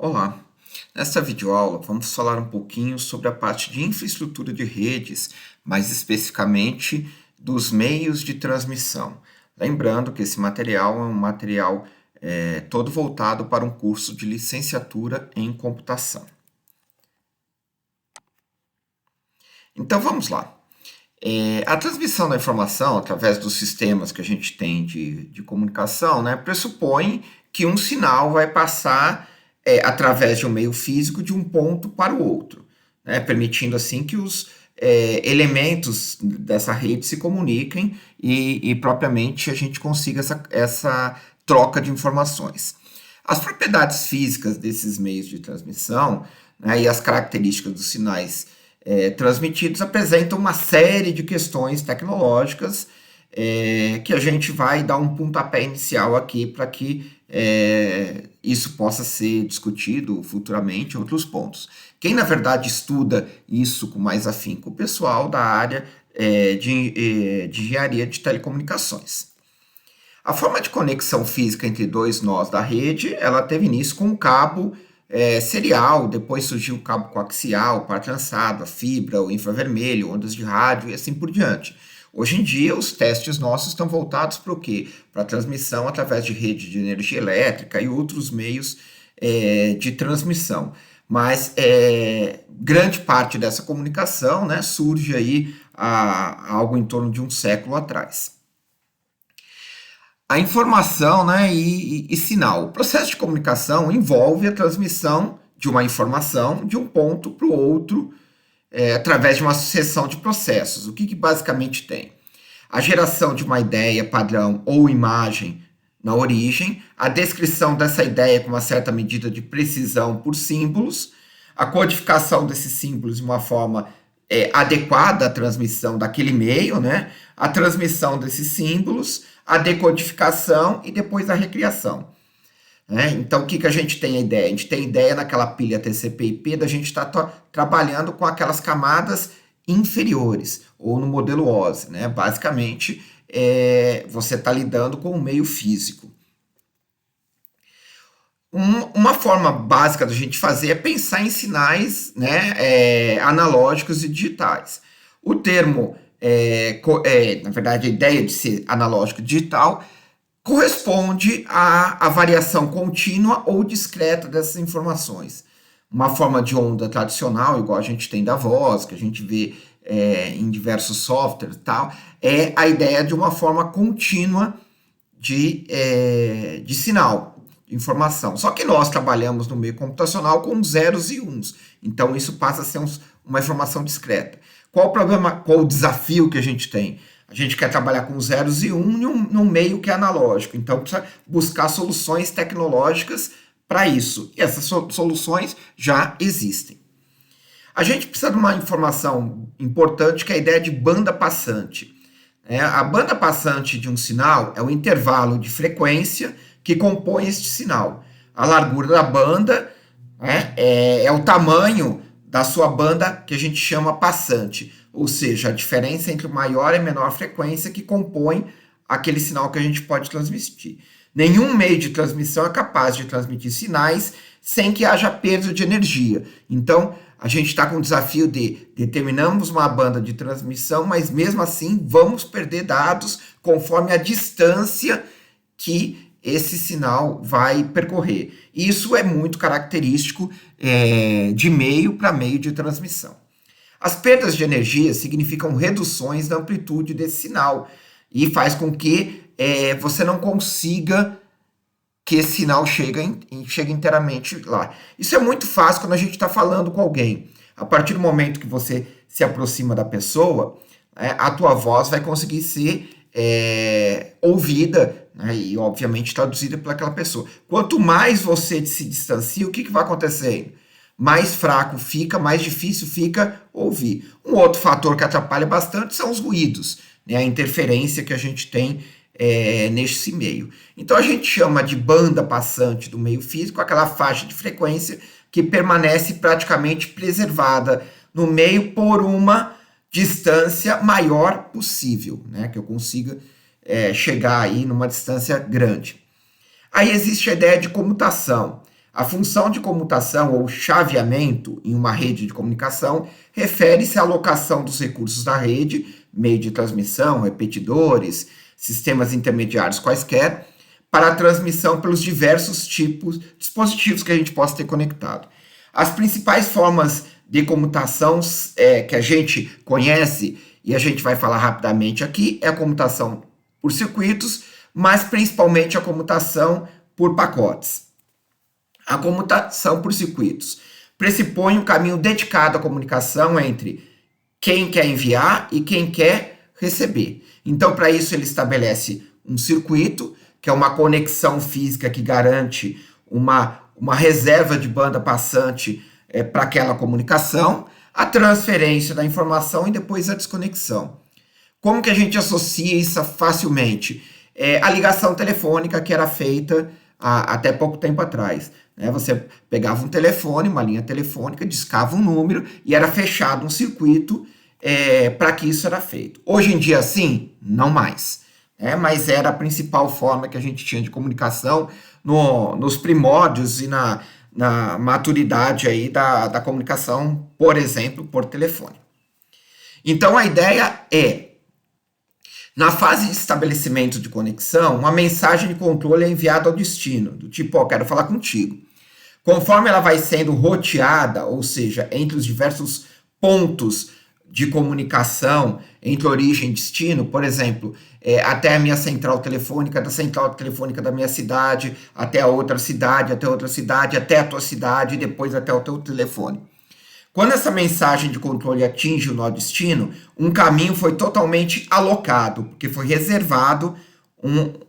Olá, nesta videoaula vamos falar um pouquinho sobre a parte de infraestrutura de redes, mais especificamente dos meios de transmissão. Lembrando que esse material é um material todo voltado para um curso de licenciatura em computação. Então vamos lá. A transmissão da informação através dos sistemas que a gente tem de comunicação, né, pressupõe que um sinal vai passar através de um meio físico de um ponto para o outro, né, permitindo assim que os elementos dessa rede se comuniquem e propriamente a gente consiga essa troca de informações. As propriedades físicas desses meios de transmissão, né, e as características dos sinais transmitidos apresentam uma série de questões tecnológicas que a gente vai dar um pontapé inicial aqui para que isso possa ser discutido futuramente em outros pontos. Quem, na verdade, estuda isso com mais afinco, o pessoal da área de engenharia de telecomunicações. A forma de conexão física entre dois nós da rede, ela teve início com um cabo serial, depois surgiu o cabo coaxial, par trançado, a fibra, o infravermelho, ondas de rádio e assim por diante. Hoje em dia, os testes nossos estão voltados para o quê? Para a transmissão através de rede de energia elétrica e outros meios de transmissão. Mas grande parte dessa comunicação, né, surge aí há algo em torno de um século atrás. A informação, né, e sinal. O processo de comunicação envolve a transmissão de uma informação de um ponto para o outro através de uma sucessão de processos. O que basicamente tem? A geração de uma ideia padrão ou imagem na origem, a descrição dessa ideia com uma certa medida de precisão por símbolos, a codificação desses símbolos de uma forma adequada à transmissão daquele meio, né? A transmissão desses símbolos, a decodificação e depois a recriação. Então, o que a gente tem a ideia? A gente tem a ideia naquela pilha TCP/IP da gente estar trabalhando com aquelas camadas inferiores, ou no modelo OSI, né? Basicamente, você está lidando com o meio físico. Uma forma básica da gente fazer é pensar em sinais, né, analógicos e digitais. O termo, na verdade, a ideia de ser analógico e digital corresponde à variação contínua ou discreta dessas informações. Uma forma de onda tradicional, igual a gente tem da voz, que a gente vê em diversos softwares e tal, é a ideia de uma forma contínua de sinal, de informação. Só que nós trabalhamos no meio computacional com zeros e uns, então isso passa a ser uma informação discreta. Qual o problema, qual o desafio que a gente tem? A gente quer trabalhar com zeros e num meio que é analógico, então precisa buscar soluções tecnológicas para isso. E essas soluções já existem. A gente precisa de uma informação importante que é a ideia de banda passante. A banda passante de um sinal é o intervalo de frequência que compõe este sinal. A largura da banda é o tamanho da sua banda que a gente chama passante, ou seja, a diferença entre maior e menor frequência que compõe aquele sinal que a gente pode transmitir. Nenhum meio de transmissão é capaz de transmitir sinais sem que haja perda de energia. Então, a gente está com o desafio de determinamos uma banda de transmissão, mas mesmo assim vamos perder dados conforme a distância que esse sinal vai percorrer. Isso é muito característico de meio para meio de transmissão. As perdas de energia significam reduções da amplitude desse sinal e faz com que você não consiga que esse sinal chegue inteiramente lá. Isso é muito fácil quando a gente está falando com alguém. A partir do momento que você se aproxima da pessoa, a tua voz vai conseguir ser ouvida, né, e obviamente traduzida por aquela pessoa. Quanto mais você se distancia, o que vai acontecendo? Mais fraco fica, mais difícil fica ouvir. Um outro fator que atrapalha bastante são os ruídos, né, a interferência que a gente tem nesse meio. Então a gente chama de banda passante do meio físico aquela faixa de frequência que permanece praticamente preservada no meio por uma distância maior possível, né, que eu consiga chegar aí numa distância grande. Aí existe a ideia de comutação. A função de comutação ou chaveamento em uma rede de comunicação refere-se à alocação dos recursos da rede, meio de transmissão, repetidores, sistemas intermediários quaisquer, para a transmissão pelos diversos tipos de dispositivos que a gente possa ter conectado. As principais formas de comutação que a gente conhece, e a gente vai falar rapidamente aqui, é a comutação por circuitos, mas principalmente a comutação por pacotes. A comutação por circuitos pressupõe um caminho dedicado à comunicação entre quem quer enviar e quem quer receber. Então, para isso, ele estabelece um circuito, que é uma conexão física que garante uma reserva de banda passante para aquela comunicação, a transferência da informação e depois a desconexão. Como que a gente associa isso facilmente? A ligação telefônica que era feita até pouco tempo atrás. Você pegava um telefone, uma linha telefônica, discava um número e era fechado um circuito para que isso era feito. Hoje em dia, sim, não mais. Mas era a principal forma que a gente tinha de comunicação nos primórdios e na maturidade aí da comunicação, por exemplo, por telefone. Então, a ideia na fase de estabelecimento de conexão, uma mensagem de controle é enviada ao destino, do tipo, quero falar contigo. Conforme ela vai sendo roteada, ou seja, entre os diversos pontos de comunicação entre origem e destino, por exemplo, até a minha central telefônica, da central telefônica da minha cidade, até a outra cidade, até a tua cidade e depois até o teu telefone. Quando essa mensagem de controle atinge o nó destino, um caminho foi totalmente alocado, porque foi reservado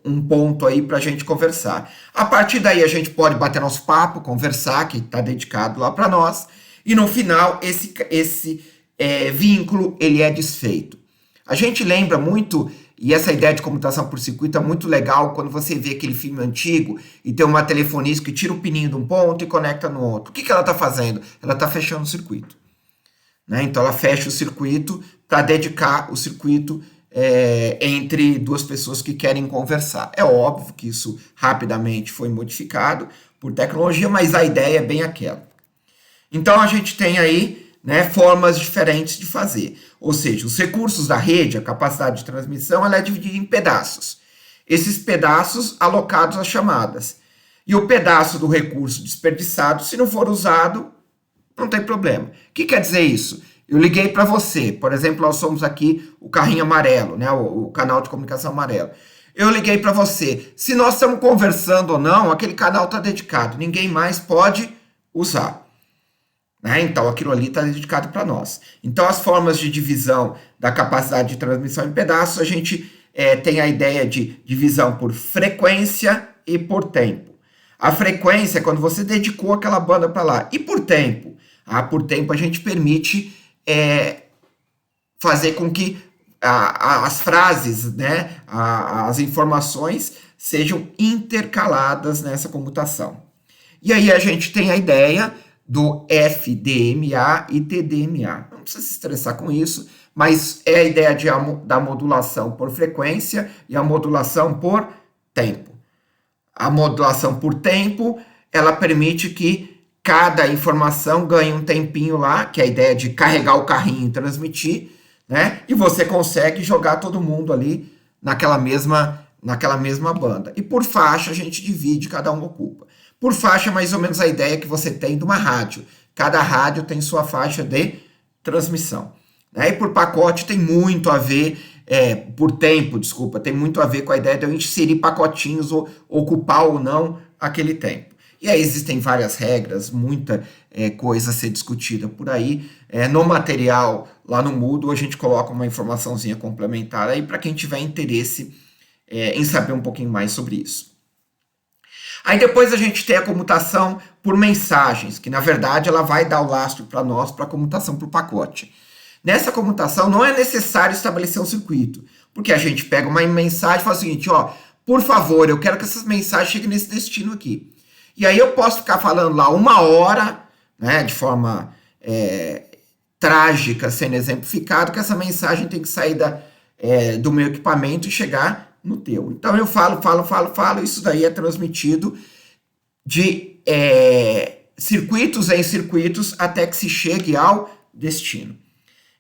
um ponto aí para a gente conversar. A partir daí a gente pode bater nosso papo, conversar, que está dedicado lá para nós, e no final esse vínculo ele é desfeito. A gente lembra muito, e essa ideia de comutação por circuito é muito legal quando você vê aquele filme antigo e tem uma telefonista que tira o pininho de um ponto e conecta no outro. O que ela está fazendo? Ela está fechando o circuito. Então ela fecha o circuito para dedicar o circuito entre duas pessoas que querem conversar. É óbvio que isso rapidamente foi modificado por tecnologia, mas a ideia é bem aquela. Então a gente tem aí formas diferentes de fazer. Ou seja, os recursos da rede, a capacidade de transmissão, ela é dividida em pedaços. Esses pedaços alocados às chamadas. E o pedaço do recurso desperdiçado, se não for usado, não tem problema. O que quer dizer isso? Eu liguei para você, por exemplo, nós somos aqui o carrinho amarelo, o canal de comunicação amarelo. Eu liguei para você. Se nós estamos conversando ou não, aquele canal está dedicado. Ninguém mais pode usar. Então, aquilo ali está dedicado para nós. Então, as formas de divisão da capacidade de transmissão em pedaços, a gente tem a ideia de divisão por frequência e por tempo. A frequência é quando você dedicou aquela banda para lá. E por tempo? Por tempo a gente permite fazer com que as frases, as informações sejam intercaladas nessa comutação. E aí a gente tem a ideia do FDMA e TDMA. Não precisa se estressar com isso, mas é a ideia da modulação por frequência e a modulação por tempo. A modulação por tempo, ela permite que cada informação ganhe um tempinho lá, que é a ideia de carregar o carrinho e transmitir, e você consegue jogar todo mundo ali naquela mesma banda. E por faixa a gente divide, cada um ocupa. Por faixa, mais ou menos a ideia que você tem de uma rádio. Cada rádio tem sua faixa de transmissão. E por pacote tem muito a ver, por tempo, desculpa, tem muito a ver com a ideia de eu inserir pacotinhos ou ocupar ou não aquele tempo. E aí existem várias regras, muita coisa a ser discutida por aí. No material, lá no Moodle, a gente coloca uma informaçãozinha complementar aí para quem tiver interesse em saber um pouquinho mais sobre isso. Aí depois a gente tem a comutação por mensagens, que na verdade ela vai dar o lastro para nós para a comutação por pacote. Nessa comutação não é necessário estabelecer um circuito, porque a gente pega uma mensagem e fala o seguinte, por favor, eu quero que essas mensagens cheguem nesse destino aqui. E aí eu posso ficar falando lá 1 hora, de forma trágica, sendo exemplificado, que essa mensagem tem que sair do meu equipamento e chegar no teu. Então eu falo, isso daí é transmitido de circuitos em circuitos até que se chegue ao destino.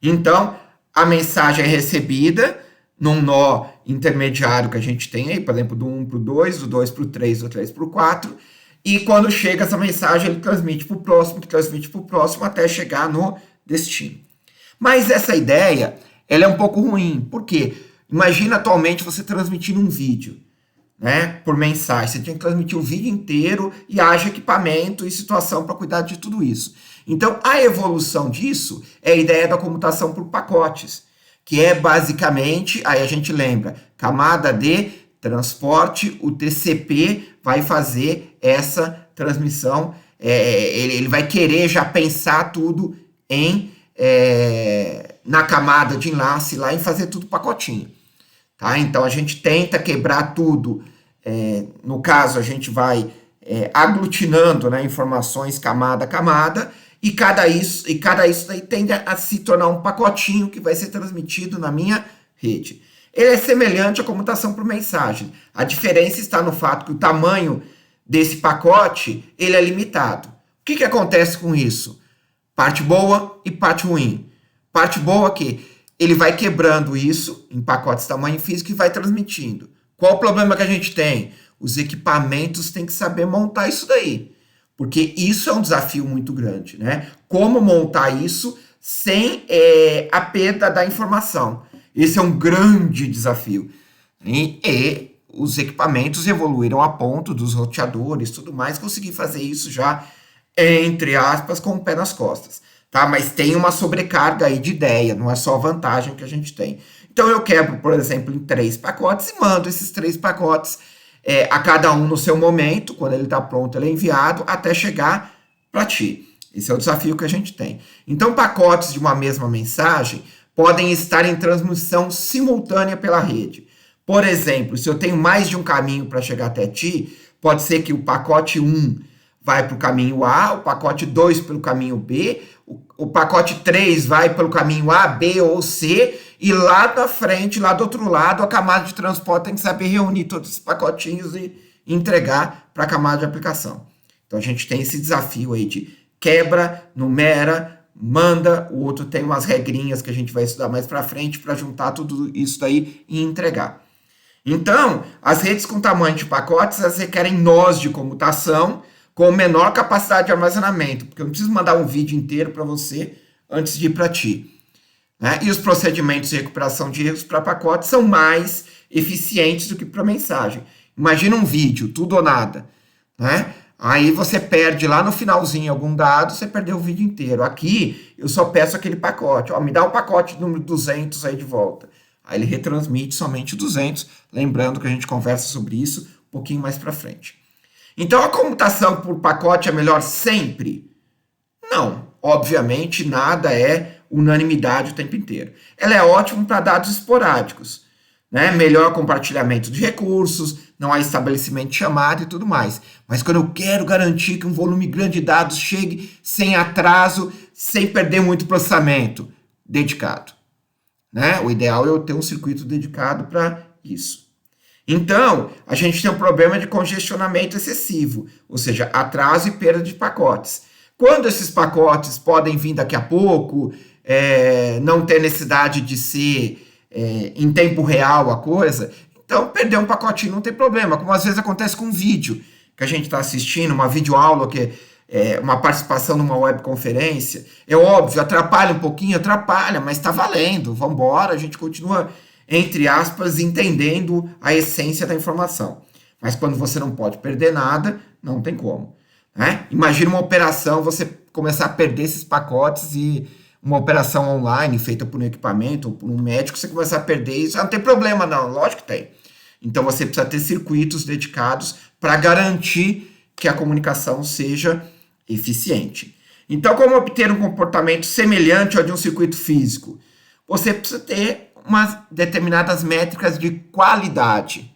Então, a mensagem é recebida num nó intermediário que a gente tem aí, por exemplo, do 1 para o 2, do 2 para o 3, do 3 para o 4, e quando chega essa mensagem, ele transmite para o próximo, que transmite para o próximo, até chegar no destino. Mas essa ideia, ela é um pouco ruim. Por quê? Imagina atualmente você transmitindo um vídeo, né, por mensagem. Você tinha que transmitir o vídeo inteiro e haja equipamento e situação para cuidar de tudo isso. Então, a evolução disso é a ideia da comutação por pacotes, que é basicamente, aí a gente lembra, camada de transporte, o TCP vai fazer essa transmissão, ele vai querer já pensar tudo na camada de enlace lá, em fazer tudo pacotinho. Tá? Então a gente tenta quebrar tudo, no caso a gente vai aglutinando, né, informações camada a camada, e cada isso daí tende a se tornar um pacotinho que vai ser transmitido na minha rede. Ele é semelhante à comutação por mensagem. A diferença está no fato que o tamanho desse pacote ele é limitado. O que acontece com isso? Parte boa e parte ruim. Parte boa que ele vai quebrando isso em pacotes de tamanho físico e vai transmitindo. Qual o problema que a gente tem? Os equipamentos têm que saber montar isso daí. Porque isso é um desafio muito grande, né? Como montar isso sem a perda da informação. Esse é um grande desafio. E os equipamentos evoluíram a ponto dos roteadores e tudo mais conseguir fazer isso já, entre aspas, com o pé nas costas. Tá? Mas tem uma sobrecarga aí de ideia, não é só vantagem que a gente tem. Então eu quebro, por exemplo, em 3 pacotes e mando esses 3 pacotes a cada um no seu momento. Quando ele está pronto, ele é enviado até chegar para ti. Esse é o desafio que a gente tem. Então, pacotes de uma mesma mensagem podem estar em transmissão simultânea pela rede. Por exemplo, se eu tenho mais de um caminho para chegar até ti, pode ser que o pacote 1 vai para o caminho A, o pacote 2 pelo caminho B, o pacote 3 vai pelo caminho A, B ou C, e lá na frente, lá do outro lado, a camada de transporte tem que saber reunir todos esses pacotinhos e entregar para a camada de aplicação. Então a gente tem esse desafio aí de quebra, numera, manda, o outro tem umas regrinhas que a gente vai estudar mais para frente para juntar tudo isso daí e entregar. Então, as redes com tamanho de pacotes, elas requerem nós de comutação com menor capacidade de armazenamento, porque eu não preciso mandar um vídeo inteiro para você antes de ir para ti. Né? E os procedimentos de recuperação de erros para pacotes são mais eficientes do que para mensagem. Imagina um vídeo, tudo ou nada. Né? Aí você perde lá no finalzinho algum dado, você perdeu o vídeo inteiro. Aqui, eu só peço aquele pacote. Ó, me dá o pacote número 200 aí de volta. Aí ele retransmite somente 200, lembrando que a gente conversa sobre isso um pouquinho mais para frente. Então, a comutação por pacote é melhor sempre? Não. Obviamente, nada é unanimidade o tempo inteiro. Ela é ótima para dados esporádicos, né? Melhor compartilhamento de recursos, não há estabelecimento de chamada e tudo mais. Mas quando eu quero garantir que um volume grande de dados chegue sem atraso, sem perder muito processamento, dedicado. Né? O ideal é eu ter um circuito dedicado para isso. Então, a gente tem um problema de congestionamento excessivo, ou seja, atraso e perda de pacotes. Quando esses pacotes podem vir daqui a pouco, não ter necessidade de ser em tempo real a coisa, então perder um pacotinho não tem problema, como às vezes acontece com um vídeo que a gente está assistindo, uma videoaula que uma participação numa webconferência, é óbvio, atrapalha um pouquinho, atrapalha, mas está valendo, vamos embora, a gente continua, entre aspas, entendendo a essência da informação. Mas quando você não pode perder nada, não tem como. Né? Imagina uma operação, você começar a perder esses pacotes e uma operação online feita por um equipamento ou por um médico, você começar a perder isso, não tem problema não, lógico que tem. Então você precisa ter circuitos dedicados para garantir que a comunicação seja eficiente. Então, como obter um comportamento semelhante ao de um circuito físico? Você precisa ter umas determinadas métricas de qualidade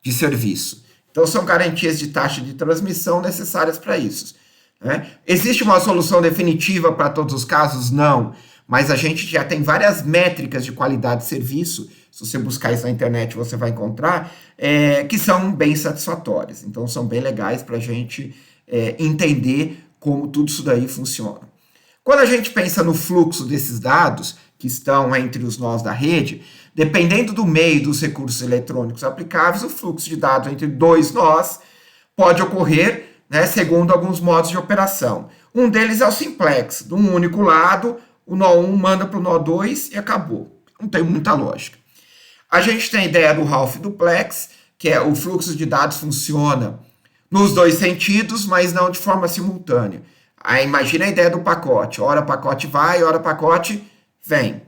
de serviço. Então, são garantias de taxa de transmissão necessárias para isso. Né? Existe uma solução definitiva para todos os casos? Não. Mas a gente já tem várias métricas de qualidade de serviço, se você buscar isso na internet você vai encontrar, que são bem satisfatórias. Então, são bem legais para a gente entender como tudo isso daí funciona. Quando a gente pensa no fluxo desses dados que estão entre os nós da rede, dependendo do meio dos recursos eletrônicos aplicáveis, o fluxo de dados entre dois nós pode ocorrer, né, segundo alguns modos de operação. Um deles é o simplex, de um único lado, o nó 1 manda para o nó 2 e acabou. Não tem muita lógica. A gente tem a ideia do half duplex, que é o fluxo de dados funciona nos dois sentidos, mas não de forma simultânea. Aí imagina a ideia do pacote. Ora pacote vai, ora pacote vem.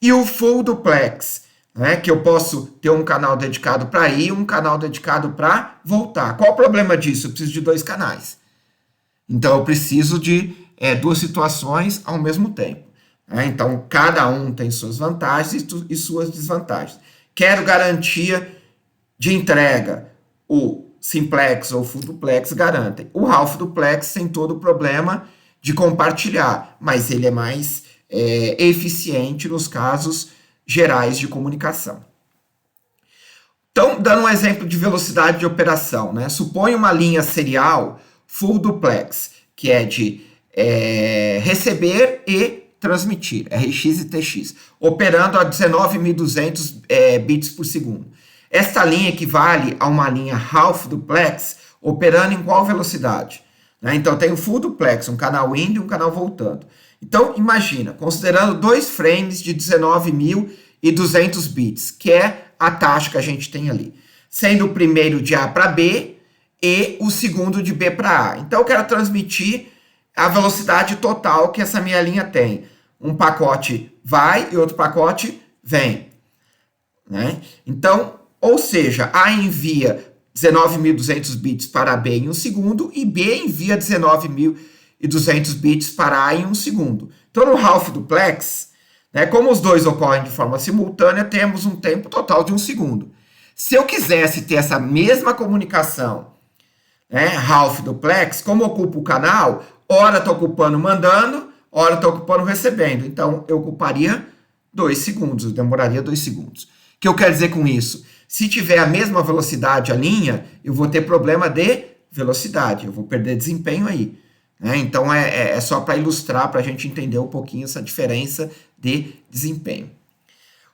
E o full duplex, né, que eu posso ter um canal dedicado para ir e um canal dedicado para voltar. Qual o problema disso? Eu preciso de dois canais. Então eu preciso de duas situações ao mesmo tempo. Né? Então cada um tem suas vantagens e suas desvantagens. Quero garantia de entrega. O simplex ou full duplex garantem. O half duplex tem todo o problema de compartilhar, mas ele é mais eficiente nos casos gerais de comunicação. Então, dando um exemplo de velocidade de operação, né? Suponha uma linha serial full duplex, que é de receber e transmitir, RX e TX, operando a 19.200 bits por segundo. Esta linha equivale a uma linha half duplex operando em qual velocidade? Né? Então, tem o full duplex, um canal indo e um canal voltando. Então, imagina, considerando dois frames de 19.200 bits, que é a taxa que a gente tem ali, sendo o primeiro de A para B e o segundo de B para A. Então, eu quero transmitir a velocidade total que essa minha linha tem. Um pacote vai e outro pacote vem. Né? Então, ou seja, A envia 19.200 bits para B em um segundo e B envia 19.200 bits para A em um segundo. Então, no half duplex, né, como os dois ocorrem de forma simultânea, temos um tempo total de um segundo. Se eu quisesse ter essa mesma comunicação, né, half duplex, como ocupa o canal, ora estou ocupando mandando, ora estou ocupando recebendo. Então, eu ocuparia 2 segundos, eu demoraria 2 segundos. O que eu quero dizer com isso? Se tiver a mesma velocidade a linha, eu vou ter problema de velocidade, eu vou perder desempenho aí. Né? Então, é só para ilustrar, para a gente entender um pouquinho essa diferença de desempenho.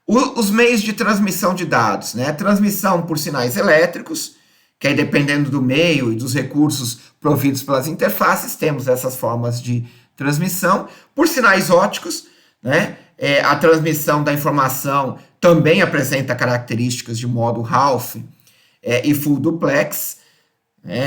Os meios de transmissão de dados, né? Transmissão por sinais elétricos, que aí dependendo do meio e dos recursos providos pelas interfaces, temos essas formas de transmissão. Por sinais ópticos, né? A transmissão da informação também apresenta características de modo half e full duplex.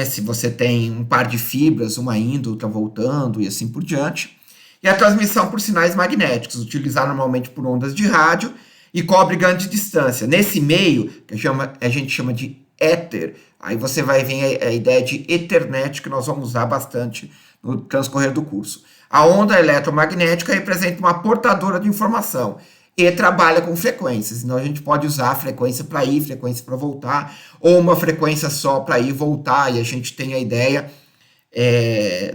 Se você tem um par de fibras, uma indo, outra voltando e assim por diante. E a transmissão por sinais magnéticos, utilizada normalmente por ondas de rádio e cobre grande distância. Nesse meio, que a gente chama de éter, aí você vai ver a ideia de Ethernet, que nós vamos usar bastante no transcorrer do curso. A onda eletromagnética representa uma portadora de informação e trabalha com frequências. Então, a gente pode usar a frequência para ir, frequência para voltar, ou uma frequência só para ir e voltar, e a gente tem a ideia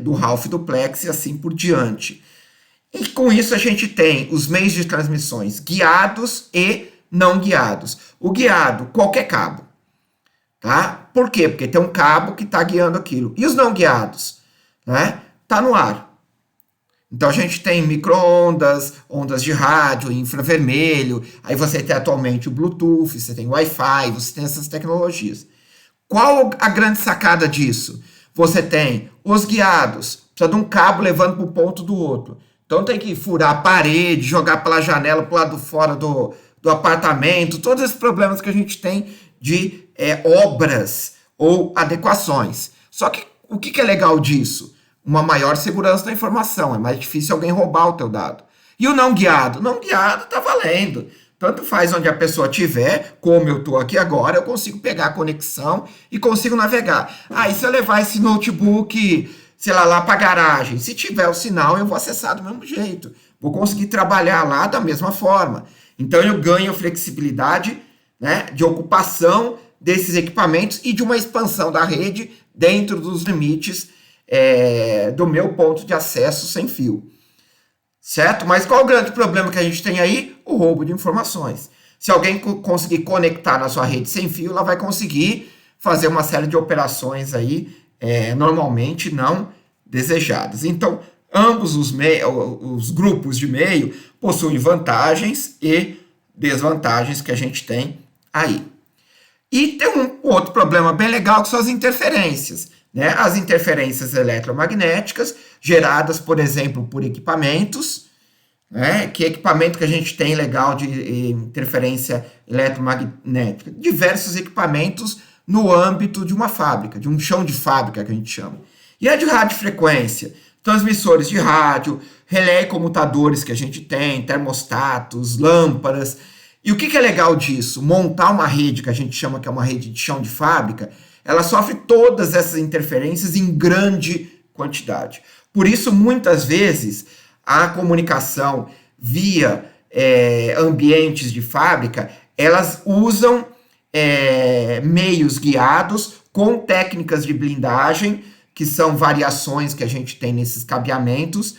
do half duplex e assim por diante. E com isso a gente tem os meios de transmissões guiados e não guiados. O guiado, qualquer cabo. Tá? Por quê? Porque tem um cabo que está guiando aquilo. E os não guiados? Né? Tá no ar. Então a gente tem micro-ondas, ondas de rádio, infravermelho, aí você tem atualmente o Bluetooth, você tem o Wi-Fi, você tem essas tecnologias. Qual a grande sacada disso? Você tem os guiados, precisa de um cabo levando para o ponto do outro. Então tem que furar a parede, jogar pela janela para o lado fora do apartamento, todos esses problemas que a gente tem de obras ou adequações. Só que o que é legal disso? Uma maior segurança da informação, é mais difícil alguém roubar o teu dado. E o não guiado? Não guiado está valendo. Tanto faz onde a pessoa estiver, como eu estou aqui agora, eu consigo pegar a conexão e consigo navegar. E se eu levar esse notebook, sei lá para a garagem, se tiver o sinal, eu vou acessar do mesmo jeito. Vou conseguir trabalhar lá da mesma forma. Então eu ganho flexibilidade, né, de ocupação desses equipamentos e de uma expansão da rede dentro dos limites do meu ponto de acesso sem fio. Certo? Mas qual o grande problema que a gente tem aí? O roubo de informações. Se alguém conseguir conectar na sua rede sem fio, ela vai conseguir fazer uma série de operações aí normalmente não desejadas. Então, ambos os grupos de meio possuem vantagens e desvantagens que a gente tem aí. E tem um outro problema bem legal que são as interferências, né? As interferências eletromagnéticas geradas, por exemplo, por equipamentos, né? Que equipamento que a gente tem legal de interferência eletromagnética? Diversos equipamentos no âmbito de uma fábrica, de um chão de fábrica que a gente chama. E a de radiofrequência? Transmissores de rádio, relé e comutadores que a gente tem, termostatos, lâmpadas. E o que é legal disso? Montar uma rede que a gente chama que é uma rede de chão de fábrica, ela sofre todas essas interferências em grande quantidade. Por isso, muitas vezes, a comunicação via ambientes de fábrica, elas usam meios guiados com técnicas de blindagem, que são variações que a gente tem nesses cabeamentos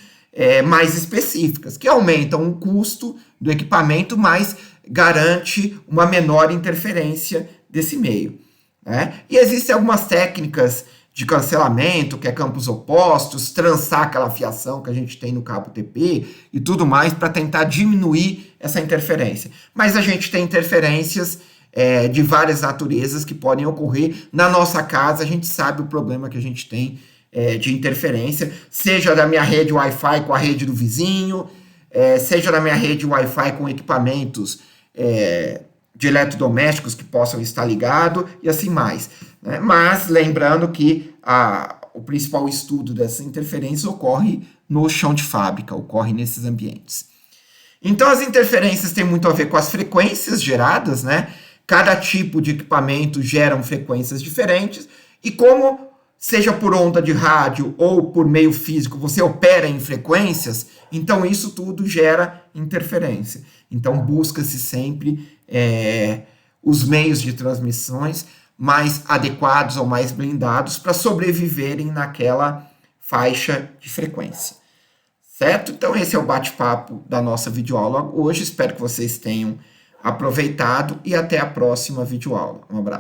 mais específicas, que aumentam o custo do equipamento, mas garante uma menor interferência desse meio, né? E existem algumas técnicas de cancelamento, que é campos opostos, trançar aquela fiação que a gente tem no cabo TP e tudo mais, para tentar diminuir essa interferência. Mas a gente tem interferências de várias naturezas que podem ocorrer. Na nossa casa, a gente sabe o problema que a gente tem de interferência, seja da minha rede Wi-Fi com a rede do vizinho, seja da minha rede Wi-Fi com equipamentos de eletrodomésticos que possam estar ligados e assim mais, né? Mas lembrando que o principal estudo dessas interferências ocorre no chão de fábrica, ocorre nesses ambientes. Então as interferências têm muito a ver com as frequências geradas, né? Cada tipo de equipamento gera frequências diferentes e como seja por onda de rádio ou por meio físico, você opera em frequências, então isso tudo gera interferência. Então busca-se sempre os meios de transmissões mais adequados ou mais blindados para sobreviverem naquela faixa de frequência. Certo? Então esse é o bate-papo da nossa videoaula hoje. Espero que vocês tenham aproveitado e até a próxima videoaula. Um abraço.